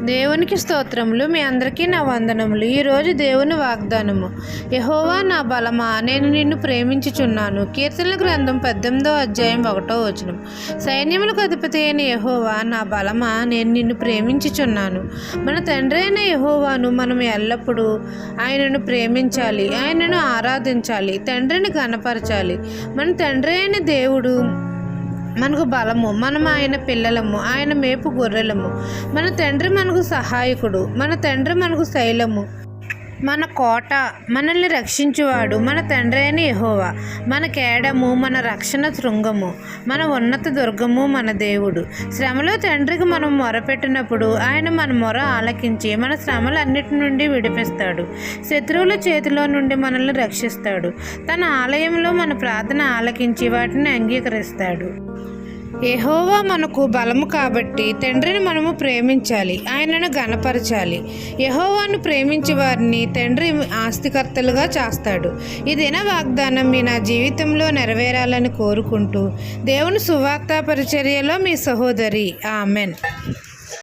దేవునికి స్తోత్రములు. మీ అందరికీ నా వందనములు. ఈరోజు దేవుని వాగ్దానము. యెహోవా నా బలమా, నేను నిన్ను ప్రేమించుచున్నాను. కీర్తనల గ్రంథం 18వ అధ్యాయం 1వ వచనం. సైన్యములకు అధిపతి అయిన యెహోవా నా బలమా, నేను నిన్ను ప్రేమించుచున్నాను. మన తండ్రి అయిన యెహోవాను మనం ఎల్లప్పుడూ ఆయనను ప్రేమించాలి, ఆయనను ఆరాధించాలి, తండ్రిని ఘనపరచాలి. మన తండ్రి అయిన దేవుడు మనకు బలము, మనం ఆయన పిల్లలము, ఆయన మేపు గొర్రెలము. మన తండ్రి మనకు సహాయకుడు, మన తండ్రి మనకు శైలము, మన కోట, మనల్ని రక్షించువాడు. మన తండ్రి అయిన యెహోవా మన కేడము, మన రక్షణ శృంగము, మన ఉన్నత దుర్గము, మన దేవుడు. శ్రమలో తండ్రికి మనం మొరపెట్టినప్పుడు ఆయన మన మొర ఆలకించి మన శ్రమలన్నిటి నుండి విడిపిస్తాడు. శత్రువుల చేతిలో నుండి మనల్ని రక్షిస్తాడు. తన ఆలయంలో మన ప్రార్థన ఆలకించి వాటిని అంగీకరిస్తాడు. యెహోవా మనకు బలము కాబట్టి తండ్రిని మనము ప్రేమించాలి, ఆయనను ఘనపరచాలి. యెహోవాను ప్రేమించే వారిని తండ్రి ఆస్తికర్తలుగా చేస్తాడు. ఈ దిన వాగ్దానం మీ నా జీవితంలో నెరవేరాలని కోరుకుంటూ దేవుని సువార్త పరిచర్యలో మీ సహోదరి. ఆమెన్.